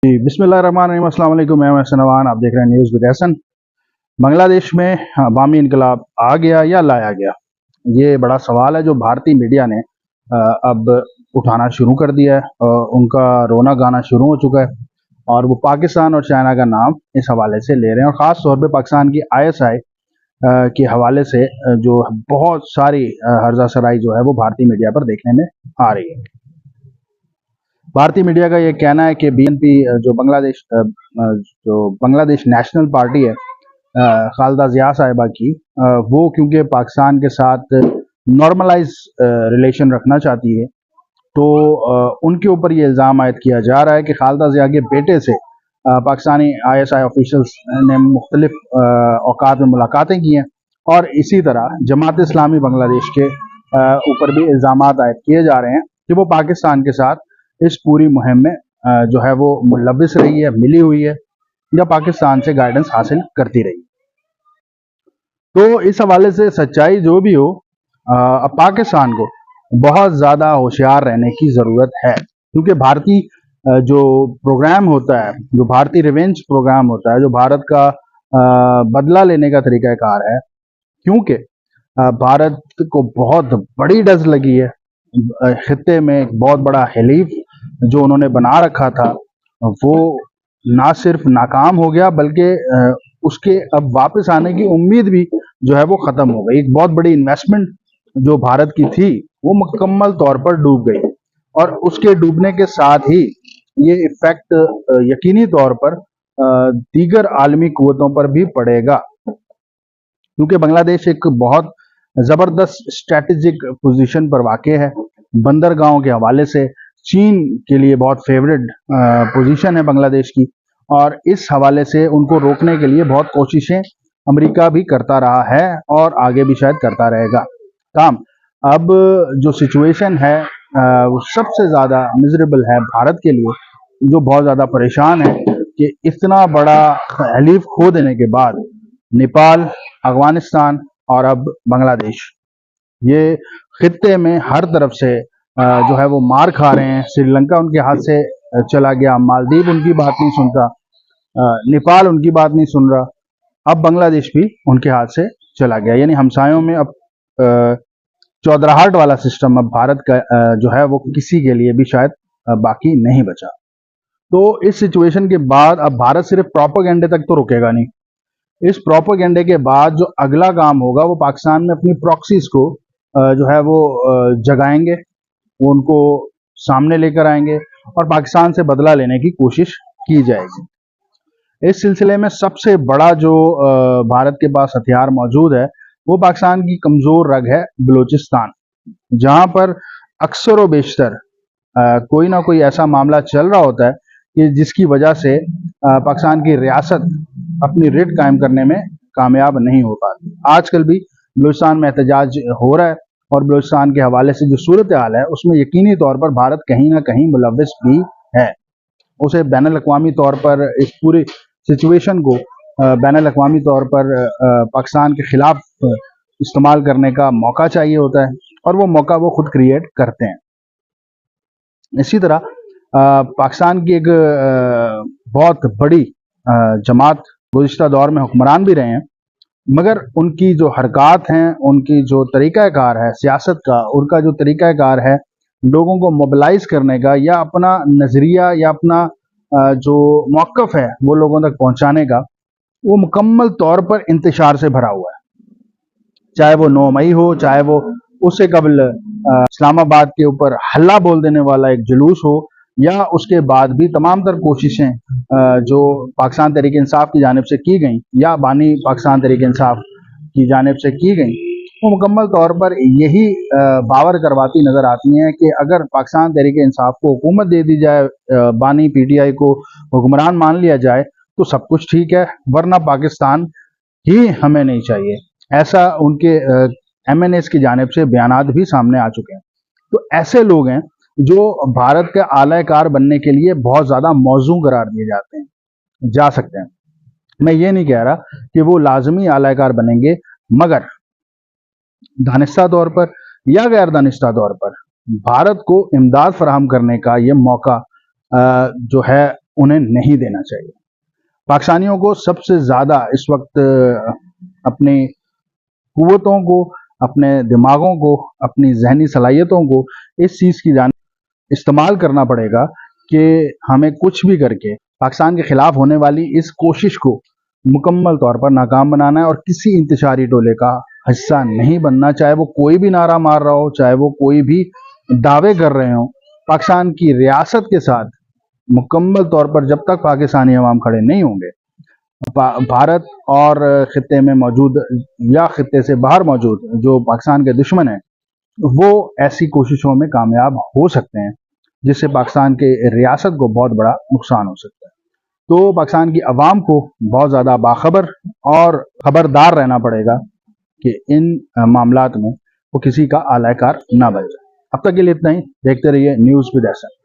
जी, बिस्मिल्लाहिर्रहमानिर्रहीम, अस्सलाम वालेकुम। मैं हसन नवान, आप देख रहे हैं न्यूज़ विद हसन। बांग्लादेश में अवामी इनकलाब आ गया या लाया गया, ये बड़ा सवाल है जो भारतीय मीडिया ने अब उठाना शुरू कर दिया है। उनका रोना गाना शुरू हो चुका है और वो पाकिस्तान और चाइना का नाम इस हवाले से ले रहे हैं, और ख़ास तौर पे पाकिस्तान की ISI के हवाले से जो बहुत सारी हर्जा सराई जो है वो भारतीय मीडिया पर देखने में आ रही है। भारतीय मीडिया का ये कहना है कि BNP जो बांग्लादेश नेशनल पार्टी है खालिदा जिया साहिबा की, वो क्योंकि पाकिस्तान के साथ नॉर्मलाइज रिलेशन रखना चाहती है, तो उनके ऊपर ये इल्ज़ाम आयद किया जा रहा है कि खालिदा जिया के बेटे से पाकिस्तानी ISI ऑफिशियल्स ने मुख्तलिफ औकात में मुलाकातें की हैं, और इसी तरह जमात इस्लामी बांग्लादेश के ऊपर भी इल्ज़ाम आयद किए जा रहे हैं कि वो पाकिस्तान के साथ इस पूरी मुहिम में जो है वो मुलव्विस रही है, मिली हुई है, या पाकिस्तान से गाइडेंस हासिल करती रही। तो इस हवाले से सच्चाई जो भी हो, अब पाकिस्तान को बहुत ज़्यादा होशियार रहने की ज़रूरत है, क्योंकि भारतीय जो प्रोग्राम होता है, जो भारतीय रिवेंज प्रोग्राम होता है, जो भारत का बदला लेने का तरीक़ाकार है, क्योंकि भारत को बहुत बड़ी डज लगी है खित्ते में एक बहुत बड़ा खलीफ जो उन्होंने बना रखा था, वो ना सिर्फ नाकाम हो गया बल्कि उसके अब वापस आने की उम्मीद भी जो है वो ख़त्म हो गई। एक बहुत बड़ी इन्वेस्टमेंट जो भारत की थी वो मुकम्मल तौर पर डूब गई, और उसके डूबने के साथ ही ये इफेक्ट यकीनी तौर पर दीगर आलमी कुव्वतों पर भी पड़ेगा, क्योंकि बांग्लादेश एक बहुत ज़बरदस्त स्ट्रेटेजिक पोजीशन पर वाक़ है। बंदरगाहों के हवाले से चीन के लिए बहुत फेवरेट पोजीशन है बांग्लादेश की, और इस हवाले से उनको रोकने के लिए बहुत कोशिशें अमेरिका भी करता रहा है और आगे भी शायद करता रहेगा। काम अब जो सिचुएशन है वो सबसे ज़्यादा मिजरेबल है भारत के लिए, जो बहुत ज़्यादा परेशान है कि इतना बड़ा हलीफ खो देने के बाद नेपाल, अफगानिस्तान और अब बांग्लादेश, ये खित्ते में हर तरफ से जो है वो मार खा रहे हैं। श्रीलंका उनके हाथ से चला गया, मालदीव उनकी बात नहीं सुनता, नेपाल उनकी बात नहीं सुन रहा, अब बांग्लादेश भी उनके हाथ से चला गया। यानी हमसायों में अब चौधराहट वाला सिस्टम अब भारत का जो है वो किसी के लिए भी शायद बाकी नहीं बचा। तो इस सिचुएशन के बाद अब भारत सिर्फ प्रोपेगेंडे तक तो रुकेगा नहीं। इस प्रोपेगेंडे के बाद जो अगला काम होगा वो पाकिस्तान में अपनी प्रॉक्सीज को जो है वो जगाएंगे, वो उनको सामने लेकर आएंगे और पाकिस्तान से बदला लेने की कोशिश की जाएगी। इस सिलसिले में सबसे बड़ा जो भारत के पास हथियार मौजूद है वो पाकिस्तान की कमज़ोर रग है बलूचिस्तान, जहाँ पर अक्सर व बेशतर कोई ना कोई ऐसा मामला चल रहा होता है कि जिसकी वजह से पाकिस्तान की रियासत अपनी रिट कायम करने में कामयाब नहीं हो पाती। आजकल भी बलूचिस्तान में एहतजाज हो रहा है, और बलूचिस्तान के हवाले से जो सूरत हाल है उसमें यकीनी तौर पर भारत कहीं ना कहीं मुलव्विस भी है। उसे बैनुल अक़वामी तौर पर इस पूरी सिचुएशन को बैनुल अक़वामी तौर पर पाकिस्तान के खिलाफ इस्तेमाल करने का मौका चाहिए होता है, और वो मौका वो खुद क्रिएट करते हैं। इसी तरह पाकिस्तान की एक बहुत बड़ी जमात गुज़िश्ता दौर में हुक्मरान भी रहे हैं, मगर उनकी जो हरकत हैं, उनकी जो तरीक़ाकार है सियासत का, उनका जो तरीक़ाकार है लोगों को मोबिलाइज करने का, या अपना नज़रिया या अपना जो मौक़िफ़ है वो लोगों तक पहुँचाने का, वो मुकम्मल तौर पर इंतशार से भरा हुआ है। चाहे वो 9 मई हो, चाहे वो उससे कबल इस्लामाबाद के ऊपर हल्ला बोल देने वाला एक जुलूस हो, या उसके बाद भी तमाम तर कोशिशें जो पाकिस्तान तहरीक इंसाफ की जानिब से की गई या बानी पाकिस्तान तहरीक इंसाफ की जानिब से की गई, वो मुकम्मल तौर पर यही बावर करवाती नज़र आती हैं कि अगर पाकिस्तान तहरीक इंसाफ को हुकूमत दे दी जाए, बानी PTI को हुक्मरान मान लिया जाए, तो सब कुछ ठीक है, वरना पाकिस्तान ही हमें नहीं चाहिए। ऐसा उनके MNAs की जानिब से बयानात भी सामने आ चुके हैं। तो ऐसे लोग हैं जो भारत के आलाकार बनने के लिए बहुत ज़्यादा मौजू करार दिए जाते हैं, जा सकते हैं। मैं ये नहीं कह रहा कि वो लाजमी आलाकार बनेंगे, मगर दानिस्ता तौर पर या गैर दानिस्ता तौर पर भारत को इमदाद फराहम करने का ये मौका जो है انہیں نہیں دینا چاہیے۔ پاکستانیوں کو سب سے زیادہ اس وقت اپنی قوتوں کو، اپنے دماغوں کو، اپنی ذہنی صلاحیتوں کو اس چیز کی جانب استعمال کرنا پڑے گا کہ ہمیں کچھ بھی کر کے پاکستان کے خلاف ہونے والی اس کوشش کو مکمل طور پر ناکام بنانا ہے، اور کسی انتشاری ٹولے کا حصہ نہیں بننا، چاہے وہ کوئی بھی نعرہ مار رہا ہو، چاہے وہ کوئی بھی دعوے کر رہے ہوں۔ پاکستان کی ریاست کے ساتھ مکمل طور پر جب تک پاکستانی عوام کھڑے نہیں ہوں گے، بھارت اور خطے میں موجود یا خطے سے باہر موجود جو پاکستان کے دشمن ہیں، وہ ایسی کوششوں میں کامیاب ہو سکتے ہیں جس سے پاکستان کے ریاست کو بہت بڑا نقصان ہو سکتا ہے۔ تو پاکستان کی عوام کو بہت زیادہ باخبر اور خبردار رہنا پڑے گا کہ ان معاملات میں وہ کسی کا آلہ کار نہ بن جائے۔ اب تک کے لیے اتنا ہی، دیکھتے رہیے نیوز ود احسن۔